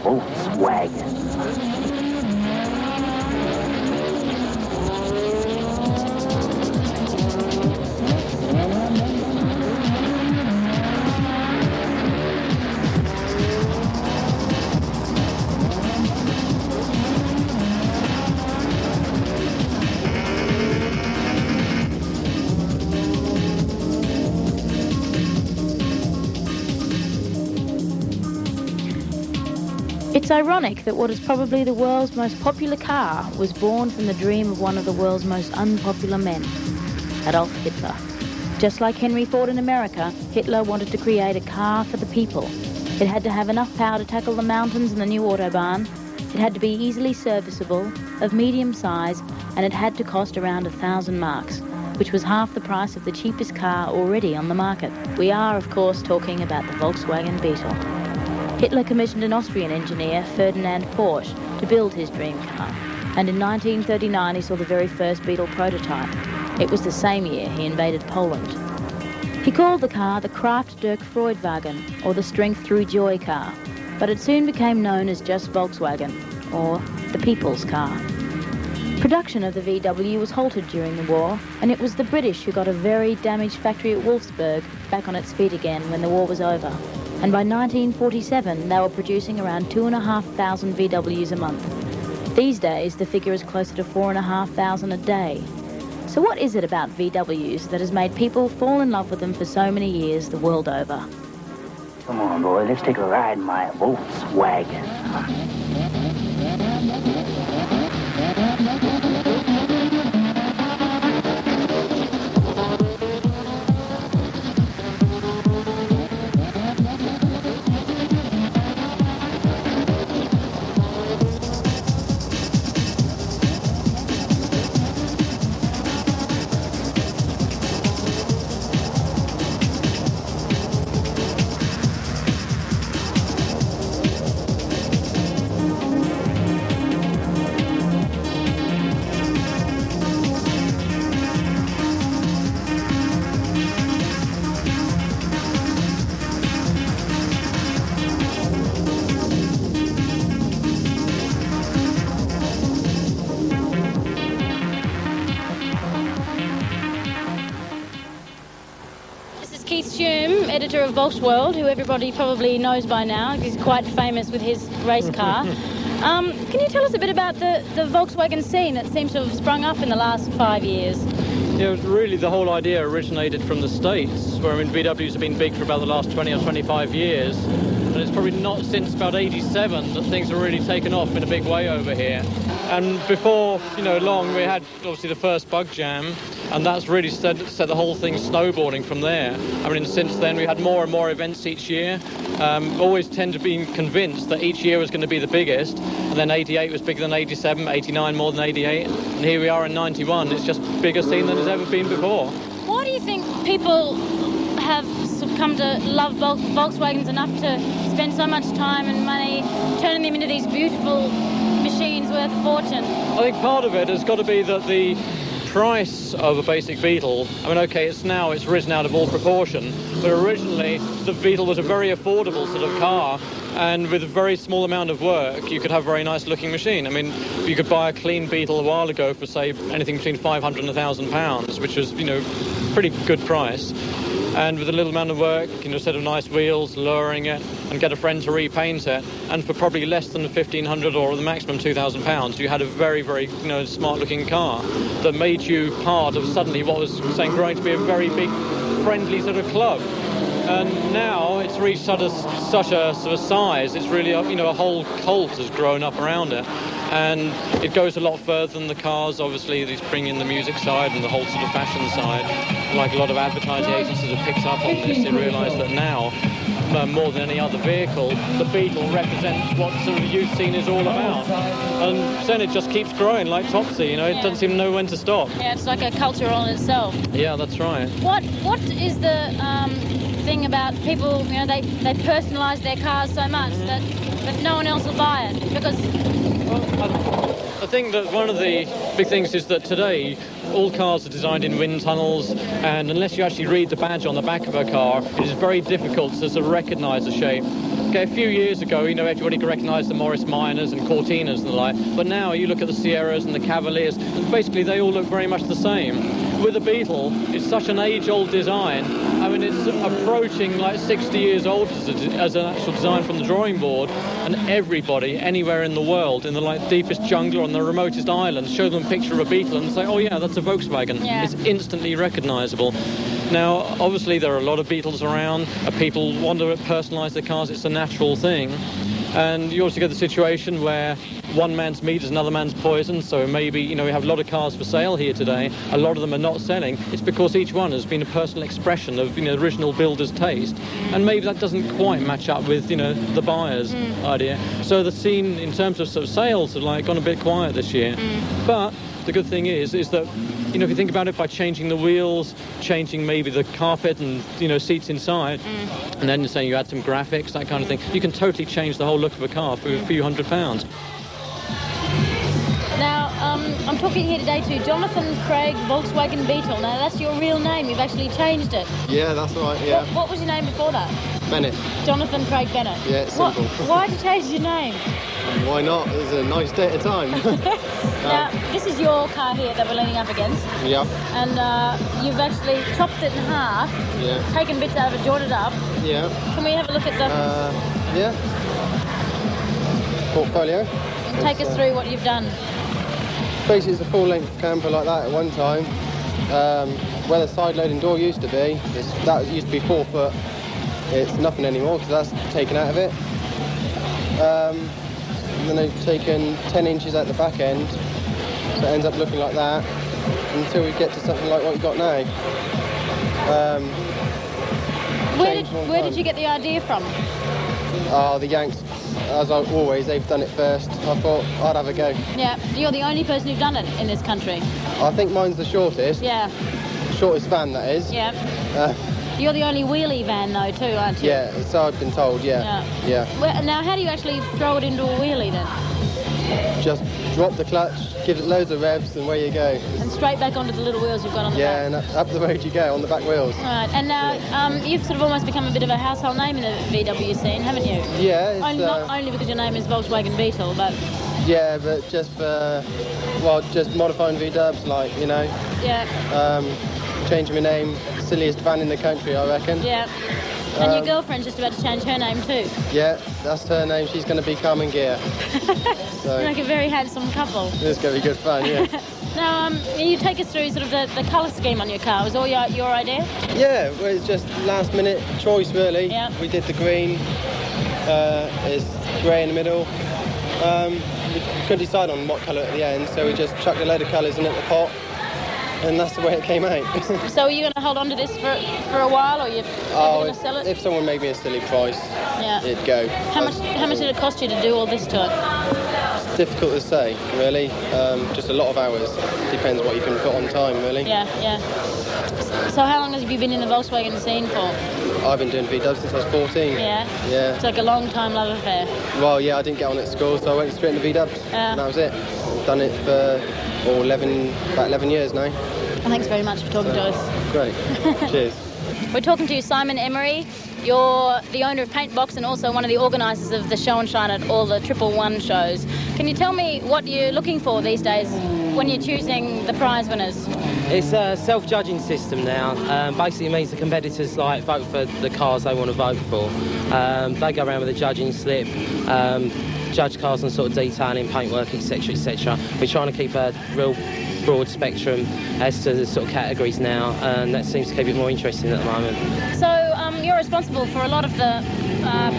Volkswagen. It's ironic that what is probably the world's most popular car was born from the dream of one of the world's most unpopular men, Adolf Hitler. Just like Henry Ford in America, Hitler wanted to create a car for the people. It had to have enough power to tackle the mountains and the new Autobahn. It had to be easily serviceable, of medium size, and it had to cost around 1,000 marks, which was half the price of the cheapest car already on the market. We are, of course, talking about the Volkswagen Beetle. Hitler commissioned an Austrian engineer, Ferdinand Porsche, to build his dream car, and in 1939 he saw the very first Beetle prototype. It was the same year he invaded Poland. He called the car the Kraft durch Freudwagen, or the Strength Through Joy car, but it soon became known as just Volkswagen, or the People's Car. Production of the VW was halted during the war, and it was the British who got a very damaged factory at Wolfsburg back on its feet again when the war was over. And by 1947, they were producing around 2,500 VWs a month. These days, the figure is closer to 4,500 a day. So what is it about VWs that has made people fall in love with them for so many years the world over? Come on, boy, let's take a ride in my Volkswagen. Editor of Volksworld, who everybody probably knows by now. He's quite famous with his race car. Can you tell us a bit about the Volkswagen scene that seems to have sprung up in the last 5 years? Yeah, really the whole idea originated from the States, where VWs have been big for about the last 20 or 25 years. And it's probably not since about 87 that things have really taken off in a big way over here. And before, long, we had obviously the first bug jam, and that's really set the whole thing snowboarding from there. I mean, since then we had more and more events each year. Always tend to be convinced that each year was going to be the biggest, and then 88 was bigger than 87, 89 more than 88, and here we are in 91. It's just bigger scene than it's ever been before. Why do you think people have come to love Volkswagens enough to spend so much time and money turning them into these beautiful machines worth a fortune? I think part of it has got to be that the price of a basic Beetle, okay, it's risen out of all proportion, but originally the Beetle was a very affordable sort of car, and with a very small amount of work you could have a very nice looking machine. You could buy a clean Beetle a while ago for, say, anything between £500 and £1,000, which was, pretty good price. And with a little amount of work, a set of nice wheels, lowering it, and get a friend to repaint it, and for probably less than £1,500 or the maximum £2,000, you had a very, very, smart-looking car that made you part of suddenly what was growing to be a very big, friendly sort of club. And now it's reached such a sort of size, it's really, a whole cult has grown up around it. And it goes a lot further than the cars. Obviously, these bring in the music side and the whole sort of fashion side. Like a lot of advertising agencies have picked up on this, they realise that now, more than any other vehicle, the Beetle represents what sort of youth scene is all about. And then it just keeps growing like Topsy, it doesn't seem to know when to stop. Yeah, it's like a culture on itself. Yeah, that's right. What is the thing about people, they personalise their cars so much that no one else will buy it? Because I think that one of the big things is that today all cars are designed in wind tunnels, and unless you actually read the badge on the back of a car, it is very difficult to sort of recognise the shape. Okay, a few years ago, you know, everybody could recognise the Morris Minors and Cortinas and the like, but now you look at the Sierras and the Cavaliers, and basically they all look very much the same. With the Beetle, it's such an age-old design. I mean, it's approaching like 60 years old as an actual design from the drawing board, and everybody, anywhere in the world, in the like deepest jungle or on the remotest islands, show them a picture of a Beetle and say, oh yeah, that's a Volkswagen. Yeah. It's instantly recognisable. Now, obviously, there are a lot of Beetles around. People want to personalise their cars. It's a natural thing. And you also get the situation where one man's meat is another man's poison. So maybe, you know, we have a lot of cars for sale here today. A lot of them are not selling. It's because each one has been a personal expression of, you know, the original builder's taste. And maybe that doesn't quite match up with, you know, the buyer's idea. So the scene in terms of sort of sales have like gone a bit quiet this year. But the good thing is that, you know, if you think about it, by changing the wheels, changing maybe the carpet and, you know, seats inside, and then saying you add some graphics, that kind of thing, you can totally change the whole look of a car for a few £100. Now, I'm talking here today to Jonathan Craig Volkswagen Beetle. Now, that's your real name. You've actually changed it. Yeah, that's right, yeah. What was your name before that? Bennett. Jonathan Craig Bennett. Yeah, it's simple. Why did you change your name? Why not? It was a nice day at a time. Now, this is your car here that we're leaning up against. Yeah. And you've actually chopped it in half, taken bits out of it, joined it up. Yeah. Can we have a look at the... Yeah. Portfolio. Take us through what you've done. Basically, it's a full-length camper like that at one time. Where the side-loading door used to be, that used to be 4 foot. It's nothing anymore because that's taken out of it. And then they've taken 10 inches at the back end, so it ends up looking like that until we get to something like what you've got now. Where did you get the idea from? Oh, the Yanks, as always, they've done it first. I thought I'd have a go. Yeah, you're the only person who's done it in this country. I think mine's the shortest. Yeah. Shortest van, that is. Yeah. You're the only wheelie van, though, too, aren't you? Yeah, so I've been told, yeah. Well, now, how do you actually throw it into a wheelie, then? Just drop the clutch, give it loads of revs, and away you go. And straight back onto the little wheels you've got on the back? Yeah, and up the road you go, on the back wheels. Right, and now you've sort of almost become a bit of a household name in the VW scene, haven't you? Yeah. It's, not only because your name is Volkswagen Beetle, but... Yeah, but just for, just modifying V-dubs, like, you know. Yeah. Changing my name, silliest van in the country, I reckon. Yeah. And your girlfriend's just about to change her name too. Yeah, that's her name. She's going to be Carmen Gear. So. You're like a very handsome couple. It's going to be good fun, yeah. Now, you take us through sort of the colour scheme on your car. Was all your idea? Yeah, well, it's just last minute choice, really. Yeah. We did the green. It's grey in the middle. We couldn't decide on what colour at the end, so we just chucked a load of colours in at the pot. And that's the way it came out. So are you going to hold on to this for a while, or you're going to sell it? If someone made me a silly price, it'd go. How much did it cost you to do all this to it? It's difficult to say, really. Just a lot of hours. Depends what you can put on time, really. Yeah. So how long have you been in the Volkswagen scene for? I've been doing VW since I was 14. Yeah? Yeah. It's like a long time love affair. Well, yeah, I didn't get on at school, so I went straight into VW. And that was it. I've done it for about 11 years now. Well, thanks very much for talking to us. Great. Cheers. We're talking to Simon Emery. You're the owner of Paintbox and also one of the organisers of the show and shine at all the 111 shows. Can you tell me what you're looking for these days when you're choosing the prize winners? It's a self-judging system now. Basically, it means the competitors vote for the cars they want to vote for. They go around with a judging slip, judge cars on sort of detailing, paintwork, etc., etc. We're trying to keep a real broad spectrum as to the sort of categories now, and that seems to keep it more interesting at the moment. So you're responsible for a lot of the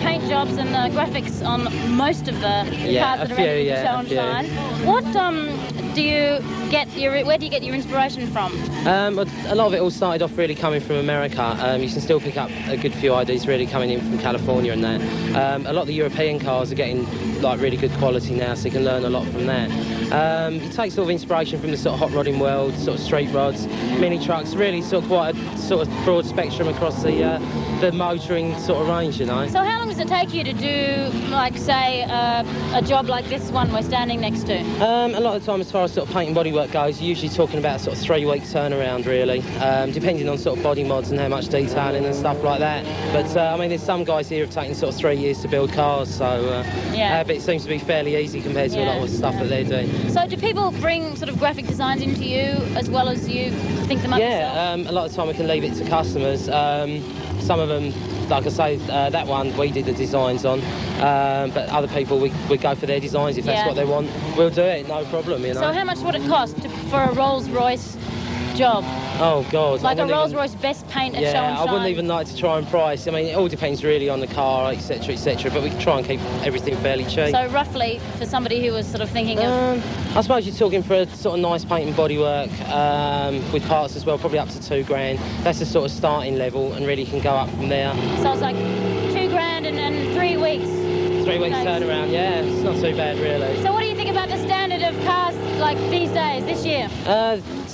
paint jobs and the graphics on most of the cars that are ready to show and shine. What do you get where do you get your inspiration from? A lot of it all started off really coming from America. You can still pick up a good few ideas really coming in from California and that. A lot of the European cars are getting like really good quality now, so you can learn a lot from that. You take sort of inspiration from the sort of hot rodding world, sort of street rods, mini trucks, really sort of quite a sort of broad spectrum across the the motoring sort of range, you know. So how long does it take you to do, like, say, a job like this one we're standing next to? A lot of the time, as far as sort of paint and bodywork goes, you're usually talking about sort of 3-week turnaround, really, depending on sort of body mods and how much detailing and stuff like that. But, I mean, there's some guys here who have taken sort of 3 years to build cars, so but it seems to be fairly easy compared to a lot of the stuff that they're doing. So do people bring sort of graphic designs into you as well as you think them up yourself? A lot of the time we can leave it to customers. Some of them, like I say, that one we did the designs on, but other people we go for their designs. If that's what they want, we'll do it, no problem, you know. So how much would it cost for a Rolls-Royce job? Oh God! Like a Rolls-Royce best paint at show and shine? I wouldn't even like to try and price. I mean, it all depends really on the car, etc., etc. But we can try and keep everything fairly cheap. So roughly, for somebody who was sort of thinking of... I suppose you're talking for a sort of nice paint and bodywork with parts as well, probably up to £2,000. That's the sort of starting level, and really can go up from there. So it's like £2,000 and 3 weeks. 3 weeks turnaround, yeah, it's not too bad really. So what do you think about the standard of cars like these days, this year?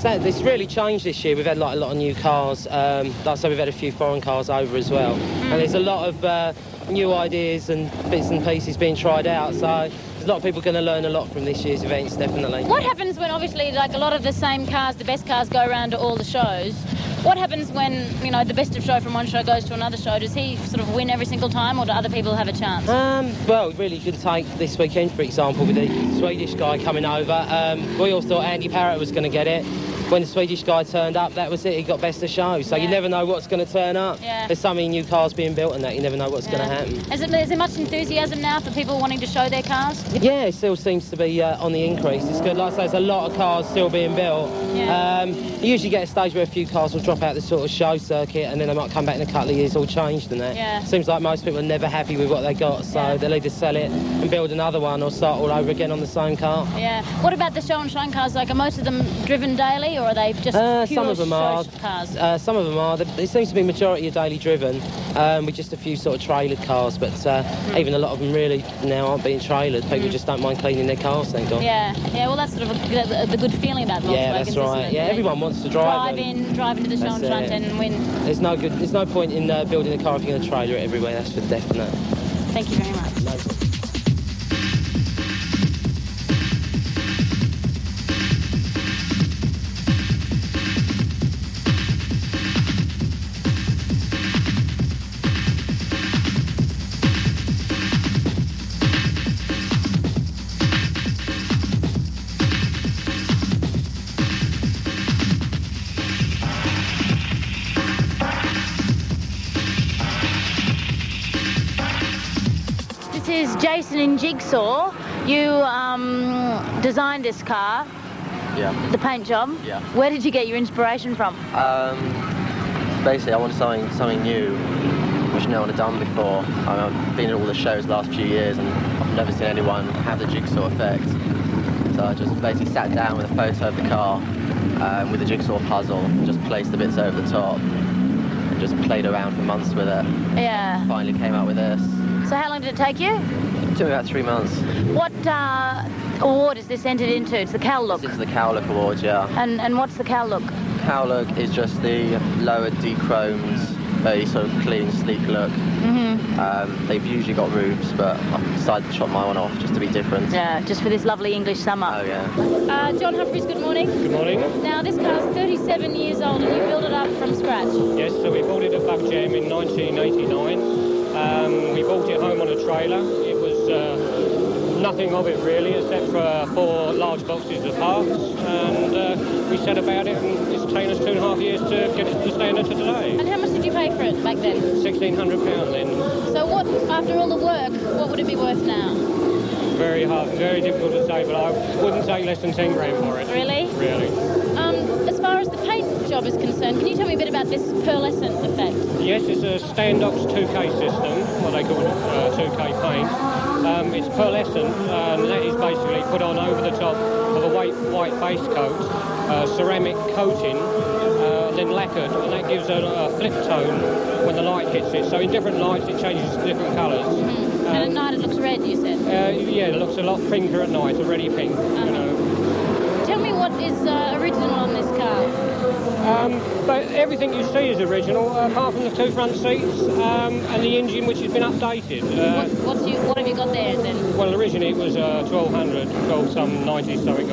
It's really changed this year. We've had like a lot of new cars. Like I say, we've had a few foreign cars over as well. And there's a lot of new ideas and bits and pieces being tried out. So there's a lot of people going to learn a lot from this year's events, definitely. What happens when, obviously, like a lot of the same cars, the best cars, go around to all the shows? What happens when, you know, the best of show from one show goes to another show? Does he sort of win every single time, or do other people have a chance? Well, really, you can take this weekend, for example, with the Swedish guy coming over. We all thought Andy Parrott was going to get it. When the Swedish guy turned up, that was it. He got best of show. So you never know what's going to turn up. Yeah. There's so many new cars being built and that. You never know what's going to happen. Is there much enthusiasm now for people wanting to show their cars? Yeah, it still seems to be on the increase. It's good. Like I say, there's a lot of cars still being built. Yeah. You usually get a stage where a few cars will drop out the sort of show circuit and then they might come back in a couple of years all changed and that. Yeah. Seems like most people are never happy with what they got, so they'll either sell it and build another one or start all over again on the same car. Yeah. What about the show and shine cars? Like, are most of them driven daily, or are they just some of them are cars? Some of them are. It seems to be majority are daily driven, with just a few sort of trailered cars. But even a lot of them really now aren't being trailered. People just don't mind cleaning their cars, thank God. Yeah. Well, that's sort of the good feeling about Volkswagens. Yeah, that's right. Yeah, everyone wants to drive into the show and shine and win. There's no point in building a car if you're going to trailer it everywhere. That's for definite. Thank you very much. No problem. This is Jason in Jigsaw. You designed this car. Yeah. The paint job. Yeah. Where did you get your inspiration from? Basically, I wanted something new, which no one had done before. I've been at all the shows the last few years, and I've never seen anyone have the jigsaw effect. So I just basically sat down with a photo of the car, with a jigsaw puzzle, just placed the bits over the top, and just played around for months with it. Yeah. Finally came out with this. So how long did it take you? It took me about 3 months. What award is this entered into? It's the Cal Look. This is the Cow Look Award, yeah. And what's the Cal Look? Cow Look is just the lower de-chromed, very sort of clean, sleek look. They've usually got roofs, but I've decided to chop my one off just to be different. Yeah, just for this lovely English summer. Oh, yeah. John Humphreys, good morning. Good morning. Now, this car's 37 years old, and you built it up from scratch. Yes, so we bought it at Bug Jam in 1989. We bought it home on a trailer. It was nothing of it really, except for 4 large boxes of parts, and we set about it, and it's taken us 2.5 years to get it to the standard to today. And how much did you pay for it back then? £1,600 then. So what, after all the work, what would it be worth now? Very hard, very difficult to say, but I wouldn't take less than 10 grand for it. Really? Really. As far as the paint job is concerned, can you tell me a bit about this pearlescent effect? Yes, it's a Standox 2K system, what they call it, 2K paint. It's pearlescent, and that is basically put on over the top of a white base coat, ceramic coating, then lacquered, and that gives a flip tone when the light hits it. So in different lights it changes to different colours. And at night it looks red, you said? Yeah, it looks a lot pinker at night, a reddy pink. You know. tell me what is original on this car. But everything you see is original, apart from the two front seats and the engine, which has been updated. What have you got there then? Well, originally it was 1200, some 90 something.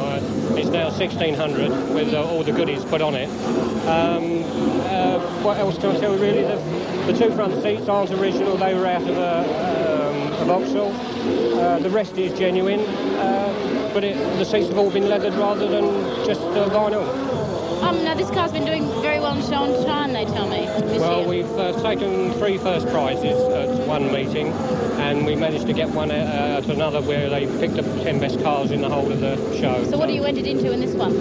It's now 1600 with all the goodies put on it. What else can I tell you? Really, the two front seats aren't original. They were out of a Vauxhall. The rest is genuine, but the seats have all been leathered rather than just vinyl. Now this car's been doing very well in show and shine, they tell me, this Well, year. we've taken 3 first prizes at one meeting, and we managed to get one at another where they picked the 10 best cars in the whole of the show. So what are you entered into in this one?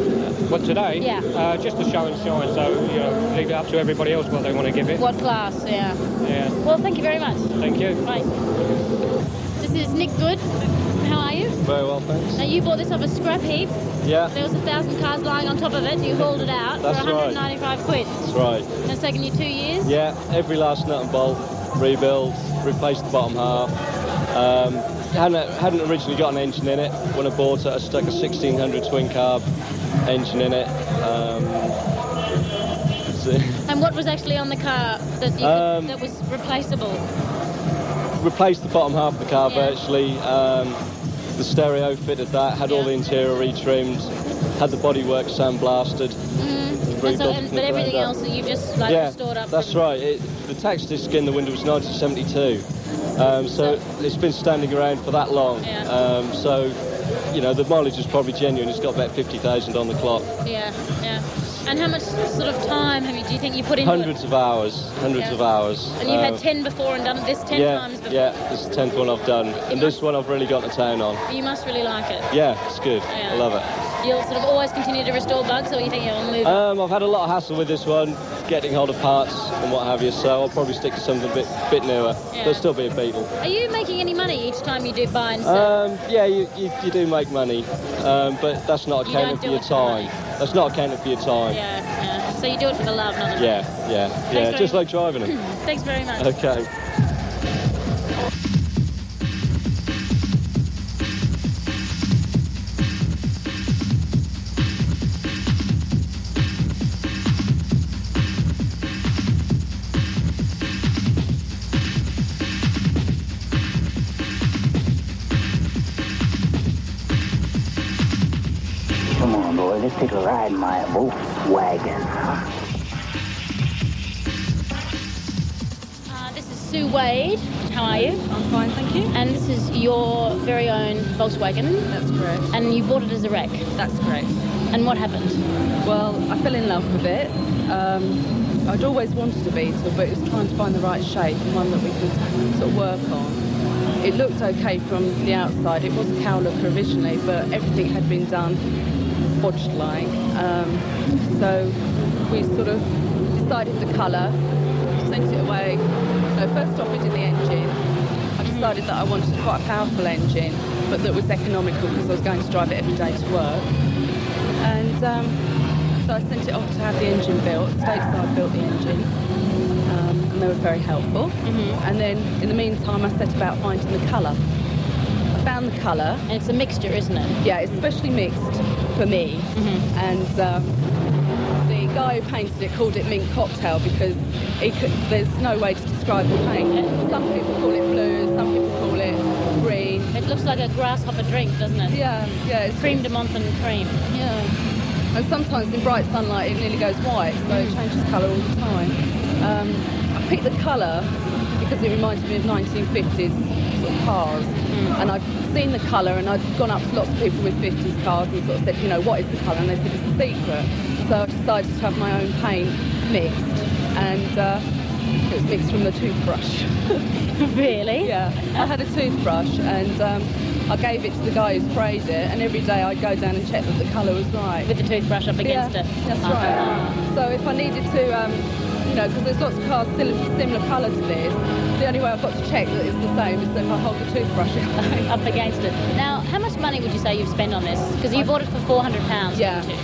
What, today? Yeah. Just a show and shine, so, leave it up to everybody else what they want to give it. What class, yeah. Yeah. Well, thank you very much. Thank you. Bye. This is Nick Good. How are you? Very well, thanks. Now, you bought this off a scrap heap. Yeah, There was 1,000 cars lying on top of it. You hauled it out That's for 195 quid. that's right. And it's taken you 2 years? Yeah, every last nut and bolt, rebuild, replaced the bottom half. Hadn't originally got an engine in it. When I bought it, I stuck a 1600 twin carb engine in it. And what was actually on the car that that was replaceable? Replaced the bottom half of the car Yeah. virtually. The stereo fitted that, had all the interior retrimmed, had the bodywork sandblasted. But everything else that you just restored up. That's right. The tax disc in the window was 1972, so it's been standing around for that long. Yeah. The mileage is probably genuine. It's got about 50,000 on the clock. Yeah, yeah. And how much sort of time do you think you put into Hundreds of hours. And you've had 10 before and done this 10 times before? Yeah, this is the 10th one I've done. And this one I've really got to town on. You must really like it. Yeah, it's good. Yeah. I love it. You'll sort of always continue to restore bugs, or you think you'll move on? I've had a lot of hassle with this one, getting hold of parts and what have you, so I'll probably stick to something a bit newer. Yeah. There'll still be a Beetle. Are you making any money each time you do buy and sell? Yeah, you do make money, but that's not You don't accounting do for your it for money. time. That's not accounting for your time. Yeah. So you do it for the love, not the money. Yeah, very just much. like driving them. Thanks very much. Okay. Come on, boy, let's take a ride in my Volkswagen. This is Sue Wade. How are you? I'm fine, thank you. And this is your very own Volkswagen. That's correct. And you bought it as a wreck. That's correct. And what happened? Well, I fell in love with it. I'd always wanted a Beetle, but it was trying to find the right shape and one that we could sort of work on. It looked okay from the outside. It was a cow looker originally, but everything had been done bodged-like. So we sort of decided the colour, sent it away. No, first off we did the engine. I decided that I wanted quite a powerful engine, but that was economical because I was going to drive it every day to work. And so I sent it off to have the engine built. Stateside built the engine, and they were very helpful. And then in the meantime I set about finding the colour. I found the colour. And it's a mixture, isn't it? Yeah, it's specially mixed for me. And the guy who painted it called it mint cocktail because there's no way to describe the paint. Some people call it blue, some people call it green. It looks like a grasshopper drink, doesn't it? Yeah, it's Cream de menthe and cream. Yeah. And sometimes in bright sunlight it nearly goes white, so it changes colour all the time. I picked the colour because it reminds me of 1950s sort of cars. And I've seen the colour and I've gone up to lots of people with 50s cars and sort of said, what is the colour? And they said, it's a secret. So I decided to have my own paint mixed, and it was mixed from the toothbrush. Really? Yeah. I had a toothbrush and I gave it to the guy who sprayed it, and every day I'd go down and check that the colour was right. With the toothbrush up against it? That's right. So if I needed to, because there's lots of cars similar colour to this, the only way I've got to check that it's the same is that if I hold the toothbrush up against it. Now, how much money would you say you've spent on this? Because you bought it for £400, yeah. didn't you?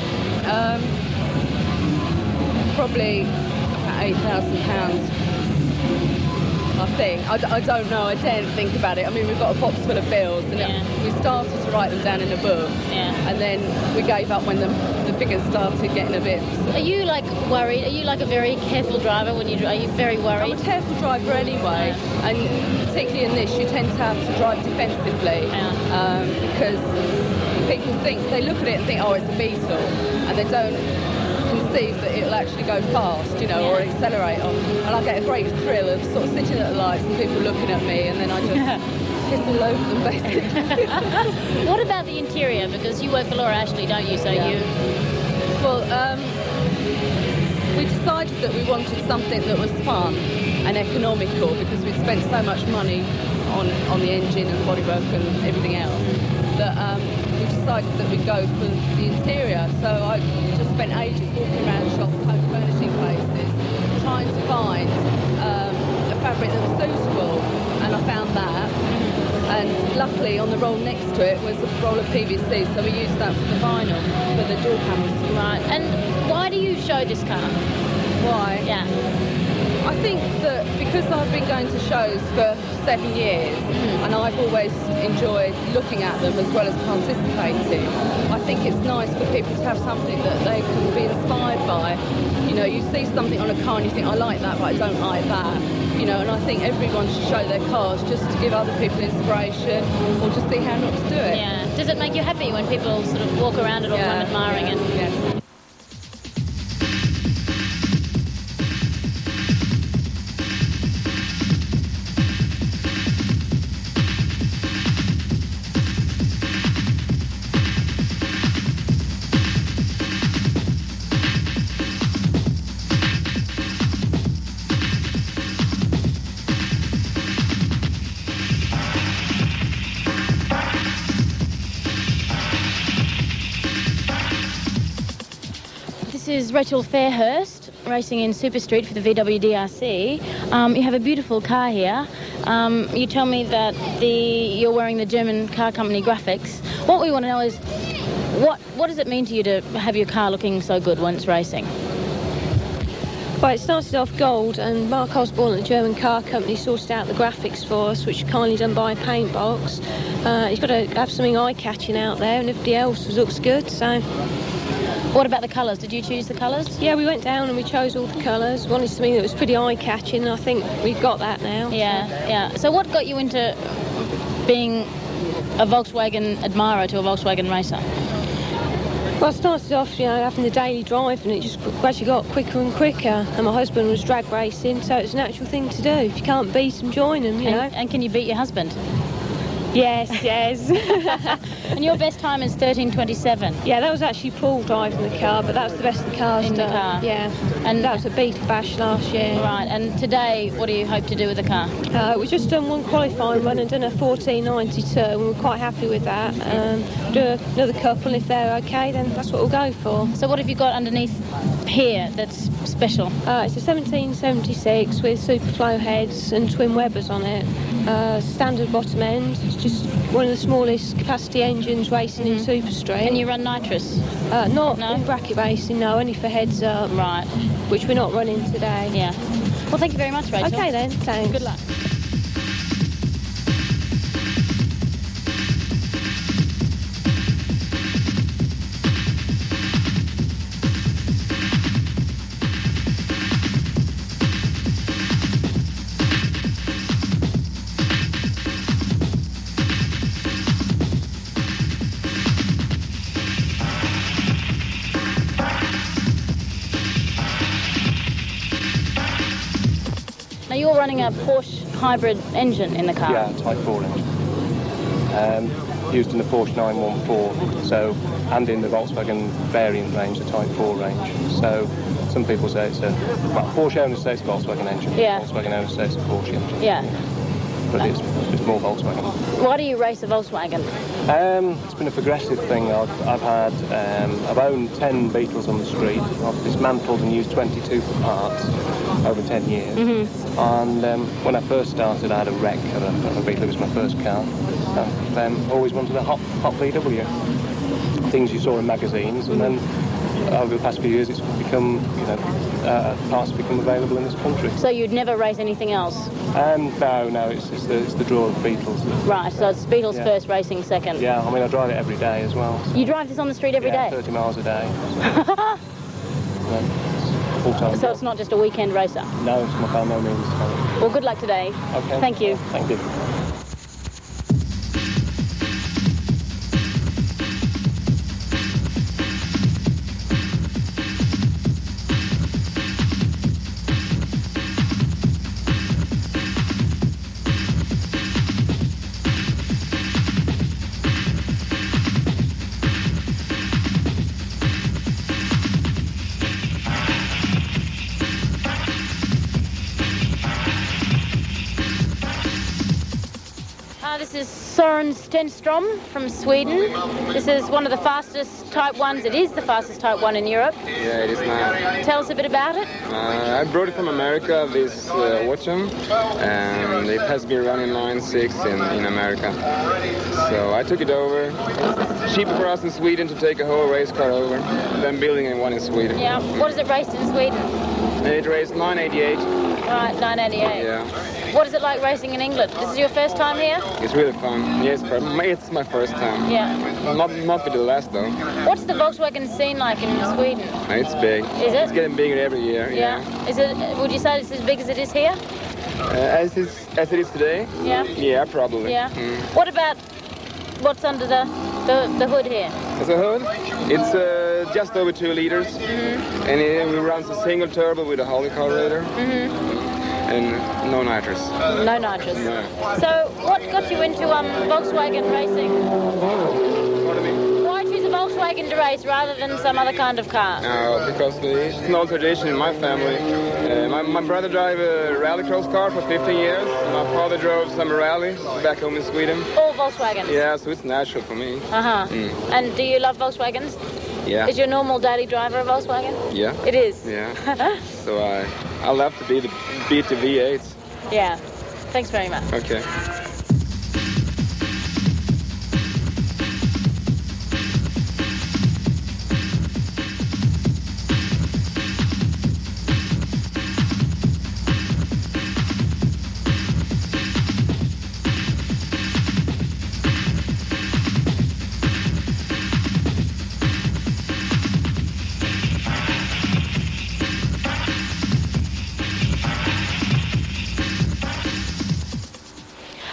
Probably about £8,000. I think. I don't know. I daren't think about it. I mean, we've got a box full of bills, and we started to write them down in a book, and then we gave up when the figures started getting a bit... Are you, like, worried? Are you, like, a very careful driver when you... Are you very worried? I'm a careful driver anyway, and particularly in this, you tend to have to drive defensively, because people think, they look at it and think, oh, it's a Beetle, and they don't conceive that it'll actually go fast, you know, or accelerate on. And I get a great thrill of sort of sitting at the lights and people looking at me, and then I just piss all over them, basically. What about the interior? Because you work for Laura Ashley, don't you? So you... Well, we decided that we wanted something that was fun and economical, because we'd spent so much money on the engine and the bodywork and everything else, that we decided that we'd go for the interior. So I just spent ages walking around shops, home furnishing places, trying to find a fabric that was suitable, and I found that. And luckily on the roll next to it was a roll of PVC, so we used that for the vinyl, for the door panels. Right. And why do you show this car? Why? Yeah. I think that because I've been going to shows for 7 years, and I've always enjoyed looking at them as well as participating, I think it's nice for people to have something that they can be inspired by. You know, you see something on a car and you think, I like that, but I don't like that. You know, and I think everyone should show their cars just to give other people inspiration, or just see how not to do it. Yeah. Does it make you happy when people sort of walk around it all the time admiring it? Yes. This is Rachel Fairhurst, racing in Super Street for the VW DRC. You have a beautiful car here. You tell me that you're wearing the German car company graphics. What we want to know is, what does it mean to you to have your car looking so good when it's racing? Well, it started off gold, and Mark Osborne at the German car company sorted out the graphics for us, which are kindly done by a paint box. You've got to have something eye-catching out there, and everybody else looks good, so... What about the colours? Did you choose the colours? Yeah, we went down and we chose all the colours. Wanted something that was pretty eye-catching, and I think we've got that now. Yeah. So what got you into being a Volkswagen admirer to a Volkswagen racer? Well, I started off, you know, having the daily drive, and it just gradually got quicker and quicker. And my husband was drag racing, so it's a natural thing to do. If you can't beat them, join them, you know. And can you beat your husband? Yes. And your best time is 13:27. Yeah, that was actually Paul driving the car, but that was the best the car's in done. The car. Yeah, and that was at Beetle Bash last year. Right, and today, what do you hope to do with the car? We've just done one qualifying run and done a 14.92, and we're quite happy with that. Do another couple, if they're okay, then that's what we'll go for. So what have you got underneath here that's special? It's a 1776 with Superflow heads and twin Webers on it. Standard bottom end. It's just one of the smallest capacity engines racing in Super Street. And you run nitrous? Not in bracket racing, no, only for heads up. Right. Which we're not running today. Yeah. Well, thank you very much, Rachel. Okay then, thanks. Good luck. Now you're running a Porsche hybrid engine in the car. Yeah, Type 4 engine. Used in the Porsche 914, so, and in the Volkswagen variant range, the Type 4 range. So some people say it's Porsche owners say it's a Volkswagen engine. Yeah. Volkswagen owners say it's a Porsche engine. Yeah. But it's more Volkswagen. Why do you race a Volkswagen? It's been a progressive thing. I've owned 10 Beetles on the street. I've dismantled and used 22 for parts over 10 years. And when I first started, I had a wreck of a Beetle. It was my first car. I've always wanted a hot VW. Things you saw in magazines, and then over the past few years, it's become, parts have become available in this country. So you'd never race anything else? No, it's the draw of the Beetles. Right, so it's Beetles Yeah. first, racing second. Yeah, I mean, I drive it every day as well. So. You drive this on the street every day? 30 miles a day. Full-time. So it's not just a weekend racer? No, it's by no means. Well, good luck today. Okay. Thank you. Thank you. This is Søren Stenstrom from Sweden. This is one of the fastest Type 1s. It is the fastest Type 1 in Europe. Yeah, it is now. Tell us a bit about it. I brought it from America this autumn, and it has been running 9.6 in America. So I took it over. It's cheaper for us in Sweden to take a whole race car over than building one in Sweden. Yeah. What is it raced in Sweden? It raced 988. Right, 988. Yeah. What is it like racing in England? This is your first time here? It's really fun. Yes, it's my first time. Yeah. Not be the last though. What's the Volkswagen scene like in Sweden? It's big. Is it? It's getting bigger every year. Yeah. Is it? Would you say it's as big as it is here? As it is today? Yeah. Yeah, probably. Yeah. What about what's under the hood here? As a hood, it's just over 2 liters, and it runs a single turbo with a Holley carburetor. And no nitrous. No nitrous. No. So, what got you into Volkswagen racing? Pardon me? Why choose a Volkswagen to race rather than some other kind of car? Because it's an old tradition in my family. My brother drove a rallycross car for 15 years. My father drove some rally back home in Sweden. All Volkswagens? Yeah, so it's natural for me. Uh-huh. And do you love Volkswagens? Yeah. Is your normal daddy driver a Volkswagen? Yeah. It is? Yeah. So I love to beat the V8s. Yeah. Thanks very much. Okay.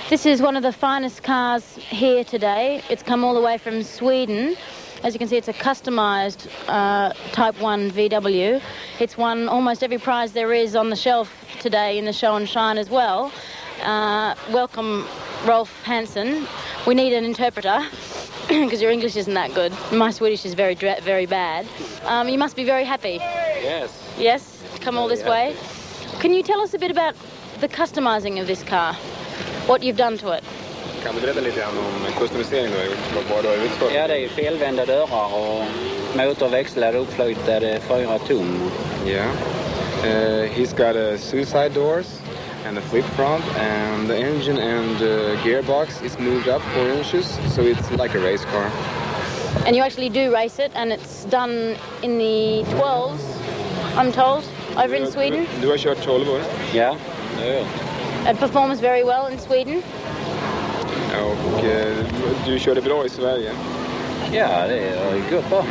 This is one of the finest cars here today. It's come all the way from Sweden. As you can see, it's a customised Type 1 VW. It's won almost every prize there is on the shelf today in the show and shine as well. Welcome, Rolf Hansen. We need an interpreter because your English isn't that good. My Swedish is very bad. You must be very happy. Yes. Yes? To come all this way? Can you tell us a bit about the customising of this car? What you've done to it? Kan du berätta lite grann om kustomiseringen du har gjort? Vad du har utfört? Ja, det är felvända dörrar och motorväxlar uppflyttade 4 tum. Yeah. He's got suicide doors and a flip front, and the engine and gearbox is moved up 4 inches, so it's like a race car. And you actually do race it, and it's done in the 12s, I'm told, over in Sweden. Du har kört 12 år? Ja, det It performs very well in Sweden. Och du körde bra i Sverige? Ja, det är gott bra.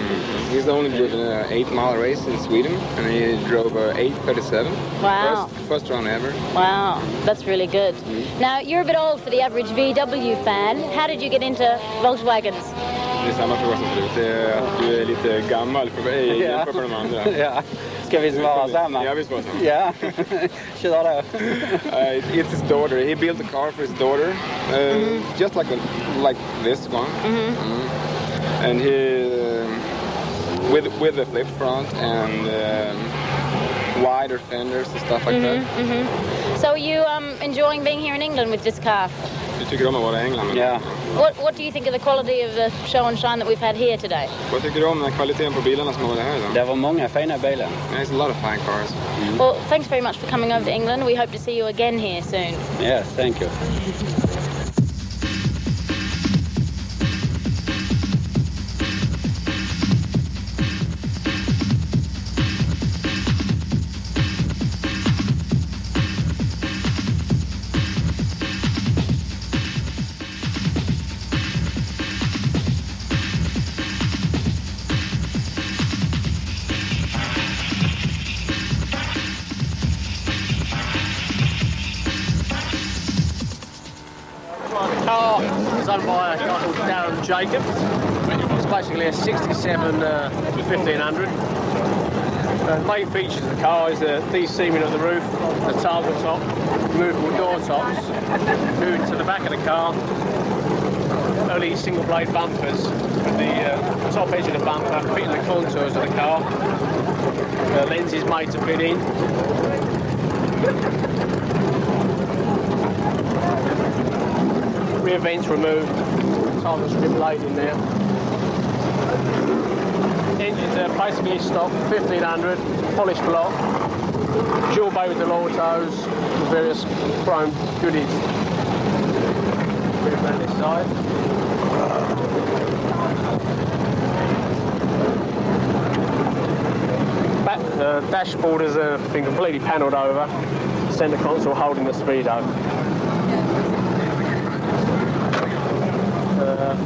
He's only driven an 8-mile race in Sweden, and he drove 8:37. Wow. First run ever. Wow, that's really good. Now, you're a bit old for the average VW fan. How did you get into Volkswagens? Det är samma fråga som förut. Du är lite gammal jämfört med de andra. Ja. Ska vi svara samma? Ja, vi svarar samma. Ja, kör då. It's his daughter. He built a car for his daughter, just like this one. And he with the flip front and wider fenders and stuff like that. So are you enjoying being here in England with this car? Du tycker om att vara i England? Ja. What do you think of the quality of the show and shine that we've had here today? Vad tycker du om kvaliteten på bilarna som har varit här idag? Det var många fina bilar. There's a lot of fine cars. Well, thanks very much for coming over to England. We hope to see you again here soon. Yes, thank you. done by a guy called Darren Jacobs. It's basically a 67 1500. The main features of the car is the de-seaming of the roof, the tabletop, movable door tops, moving to the back of the car, early single blade bumpers with the top edge of the bumper fitting the contours of the car, the lenses made to fit in. Rear vents removed, target strip laid in there. Engines are basically stock 1500, polished block, dual bay with the autos, with various chrome goodies. Put it around this side. The dashboard has been completely panelled over, centre console holding the speedo.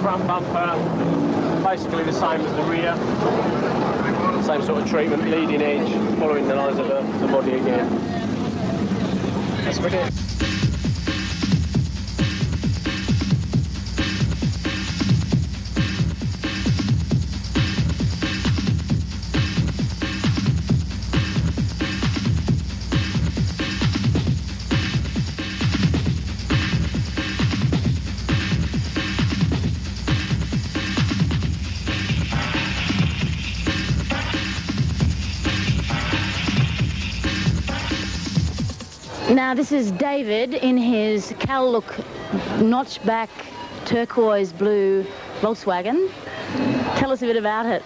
Front bumper, basically the same as the rear. Same sort of treatment, leading edge, following the lines of the body again. That's what it is. Now this is David in his Cal Look notchback turquoise blue Volkswagen. Tell us a bit about it.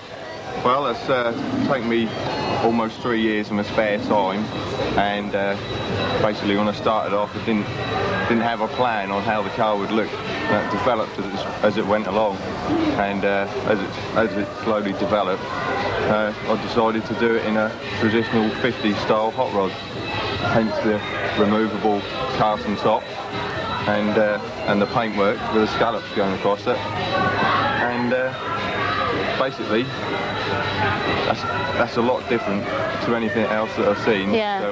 Well, it's taken me almost 3 years of my spare time, and basically when I started off I didn't have a plan on how the car would look. It developed as it went along, and as it slowly developed, I decided to do it in a traditional 50s style hot rod, hence the removable Carson top and the paintwork with the scallops going across it, and basically that's a lot different to anything else that I've seen. Yeah.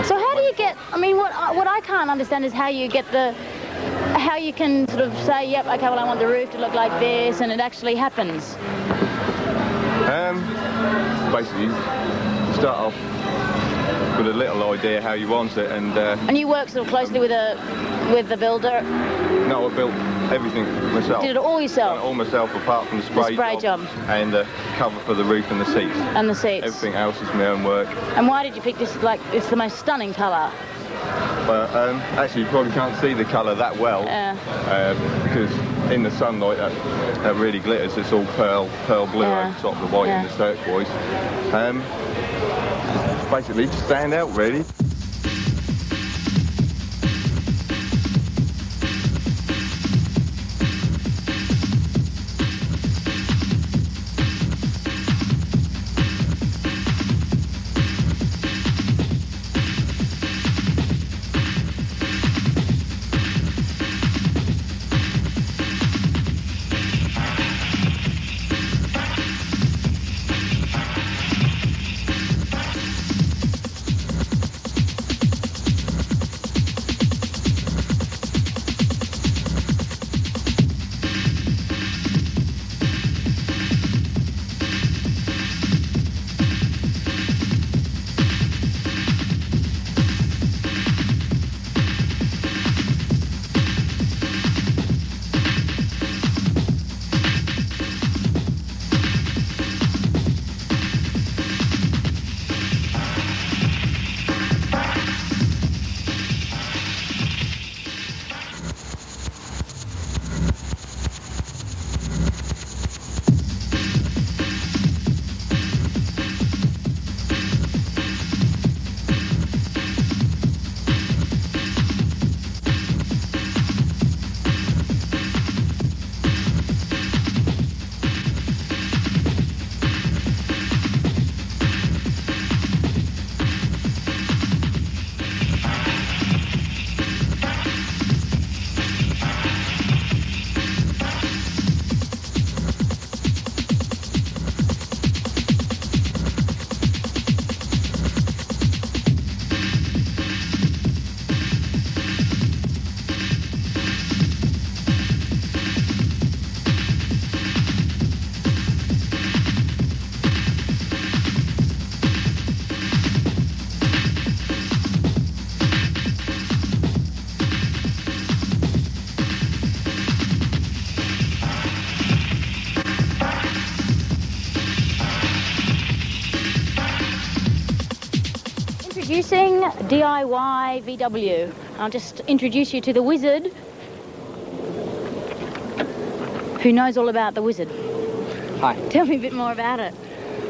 So how do you get? I mean, what I can't understand is how you get how you can sort of say, yep, okay, well I want the roof to look like this, and it actually happens. Basically, you start off with a little idea how you want it, and you work sort of closely with the builder. No, I built everything myself. Did it all yourself? Done it all myself, apart from the spray job and the cover for the roof and the seats. And the seats. Everything else is my own work. And why did you pick this? Like, it's the most stunning colour. But actually, you probably can't see the colour that well, because in the sunlight that really glitters. It's all pearl blue over the top of the white and the turquoise. Basically, to stand out, really. Introducing DIY VW. I'll just introduce you to the wizard, who knows all about the wizard. Hi. Tell me a bit more about it.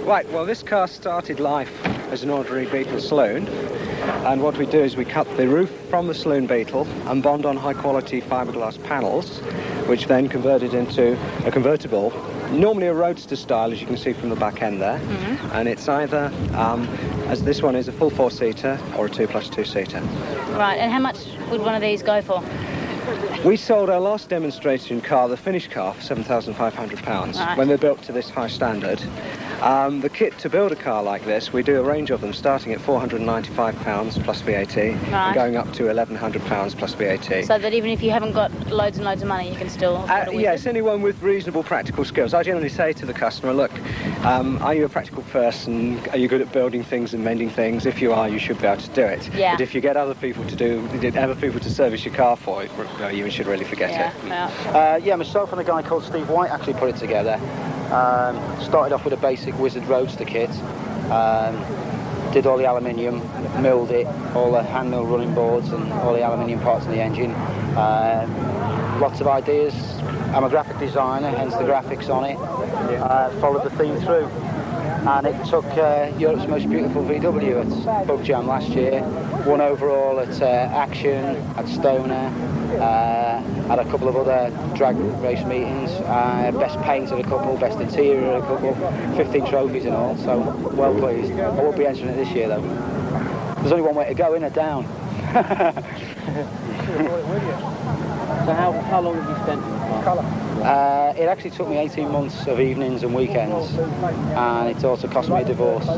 Right, well, this car started life as an ordinary Beetle saloon, and what we do is we cut the roof from the saloon Beetle and bond on high-quality fiberglass panels, which then converted into a convertible, normally a roadster style, as you can see from the back end there. Mm-hmm. And it's either, as this one is, a full 4-seater or a 2+2-seater. Right, and how much would one of these go for? We sold our last demonstration car, the finished car, for £7,500 Right. when they're built to this high standard. The kit to build a car like this, we do a range of them starting at £495 plus VAT, and going up to £1,100 plus VAT. So that even if you haven't got loads and loads of money, you can still afford a wizard? Yes, anyone with reasonable practical skills. I generally say to the customer, look, are you a practical person? Are you good at building things and mending things? If you are, you should be able to do it. Yeah. But if you get other people to service your car for it, you should really forget it. Yeah, myself and a guy called Steve White actually put it together. Started off with a basic Wizard Roadster kit. Did all the aluminium, milled it, all the hand mill running boards and all the aluminium parts in the engine. Lots of ideas. I'm a graphic designer, hence the graphics on it. Followed the theme through. And it took Europe's Most Beautiful VW at Bug Jam last year. Won overall at Action, at Stoner, had a couple of other drag race meetings. Best paint at a couple, best interior at a couple, 15 trophies in all, so well pleased. I won't be entering it this year though. There's only one way to go, in or down. So how long have you spent in the car? It actually took me 18 months of evenings and weekends, and it also cost me a divorce.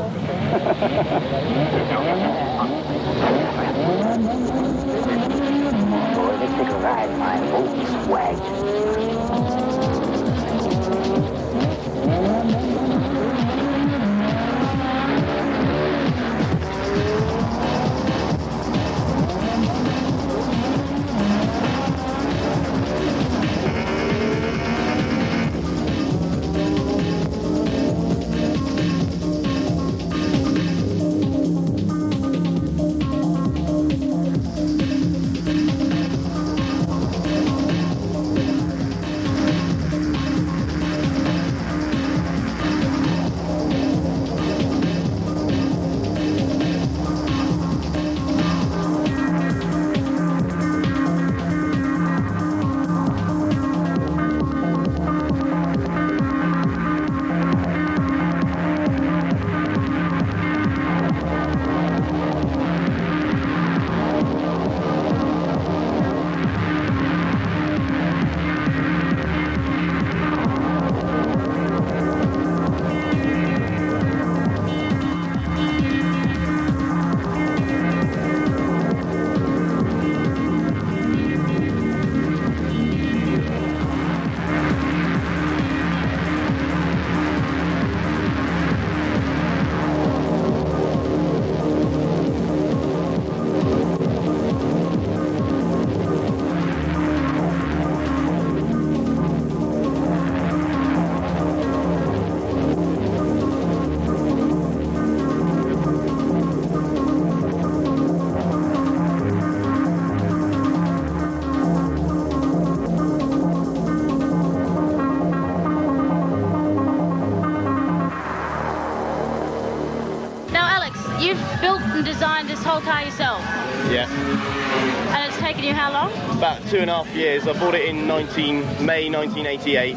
You've built and designed this whole car yourself? Yeah. And it's taken you how long? About 2.5 years. I bought it in May 1988.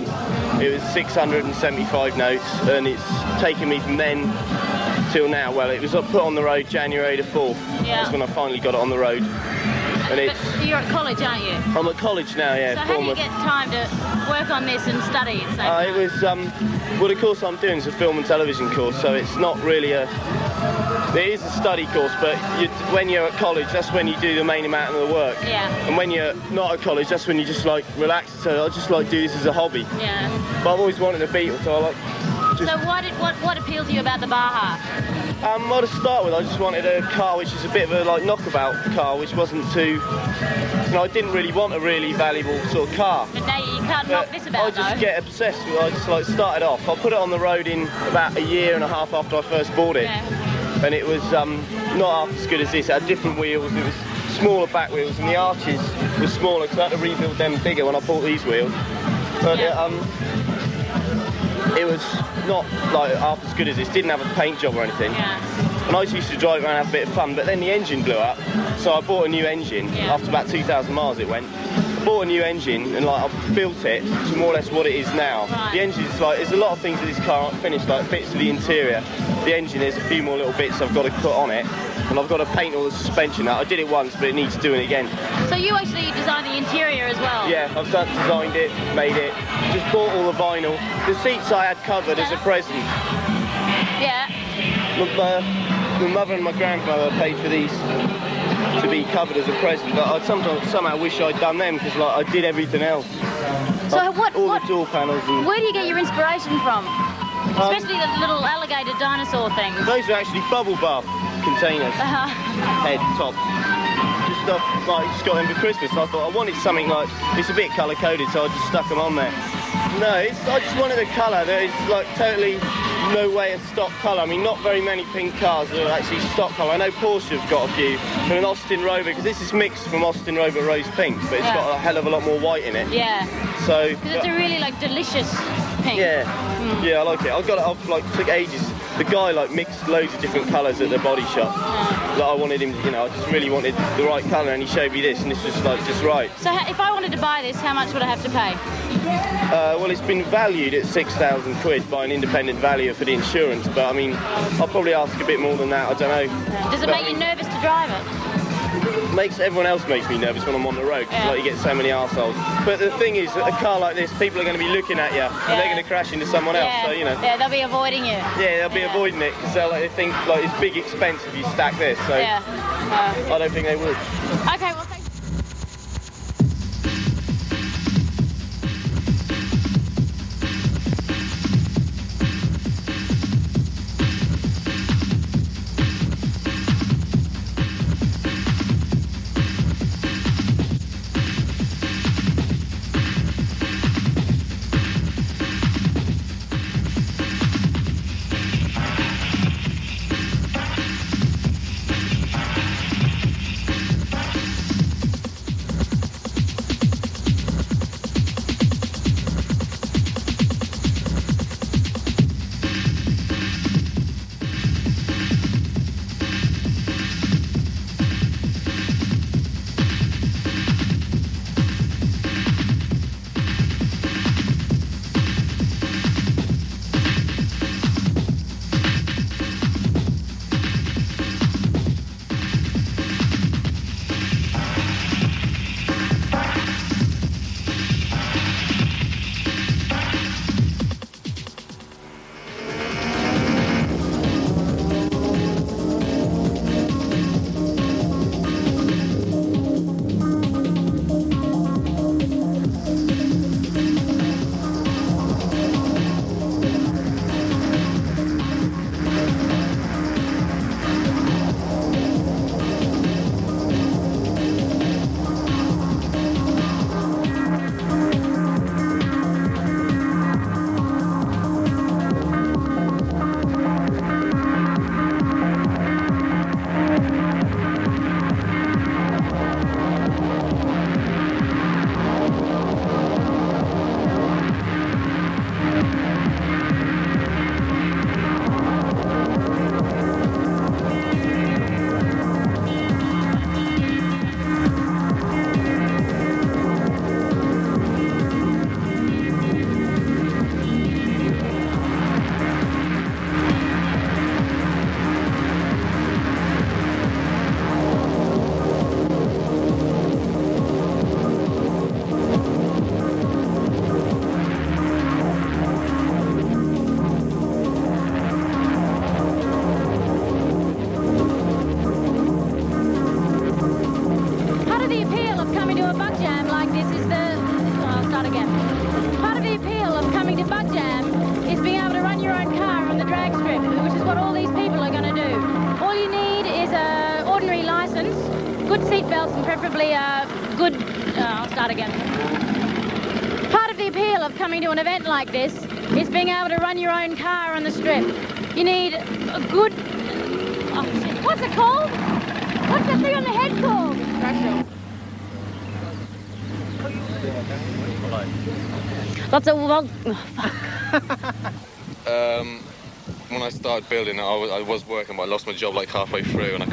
It was 675 notes, and it's taken me from then till now. Well, it was put on the road January the 4th. Yeah. That's when I finally got it on the road. And it's, but you're at college, aren't you? I'm at college now, yeah. So how do you get time to work on this and study at the same time? It was, well, the course I'm doing is a film and television course, so it's not really it is a study course, but when you're at college, that's when you do the main amount of the work. Yeah. And when you're not at college, that's when you just like relax. So I just like do this as a hobby. Yeah. But I've always wanted a Beetle, so I like. So what appealed to you about the Baja? Well, to start with, I just wanted a car which is a bit of a knockabout car, which wasn't too. I didn't really want a really valuable sort of car. But now you can't knock this about, I just get obsessed with it. I just started off. I put it on the road in about 1.5 years after I first bought it. Yeah. and it was not half as good as this. It had different wheels, it was smaller back wheels, and the arches were smaller, because I had to rebuild them bigger when I bought these wheels. But it was not like half as good as this. Didn't have a paint job or anything. And I just used to drive around and have a bit of fun, but then the engine blew up, so I bought a new engine. After about 2,000 miles it went. I bought a new engine, and like I built it to more or less what it is now. The engine's like, there's a lot of things that this car aren't finished, like bits of the interior. The engine, there's a few more little bits I've got to put on it, and I've got to paint all the suspension out. I did it once, but it needs doing again. So you actually designed the interior as well? Yeah, I've designed it, made it, just bought all the vinyl. The seats I had covered as a present. Yeah. My mother and my grandfather paid for these to be covered as a present, but I somehow wish I'd done them, because like I did everything else. So all the door panels. And where do you get your inspiration from? Especially the little alligator dinosaur things. Those are actually bubble bath containers. Head tops. Just stuff like just got them for Christmas. I thought I wanted something like, it's a bit colour coded, so I just stuck them on there. No, I just wanted a colour that is like totally no way a stock colour. I mean, not very many pink cars that are actually stock colour. I know Porsche have got a few, and an Austin Rover, because this is mixed from Austin Rover Rose Pink, but it's got a hell of a lot more white in it. Yeah. So. Because it's a really like delicious pink. Yeah. Yeah, I like it. I've like took ages. The guy like mixed loads of different colours at the body shop. That I wanted him, you know, I just really wanted the right colour, and he showed me this, and this was like just right. So if I wanted to buy this, how much would I have to pay? Well, it's been valued at 6,000 quid by an independent valuer for the insurance, but I mean, I'll probably ask a bit more than that, I don't know. Does it make you nervous to drive it? Everyone else makes me nervous when I'm on the road, because like, you get so many arseholes. But the thing is, a car like this, people are going to be looking at you, and they're going to crash into someone else, so you know. Yeah, they'll be avoiding you. Yeah, they'll be avoiding it, because they think like it's big expense if you stack this, so I don't think they would. Okay, well, thanks. Good seatbelts and preferably good... I'll start again. Part of the appeal of coming to an event like this is being able to run your own car on the strip. You need a good What's it called? What's the thing on the head called? Lots of... Well, when I started building it, I was working, but I lost my job like halfway through, and I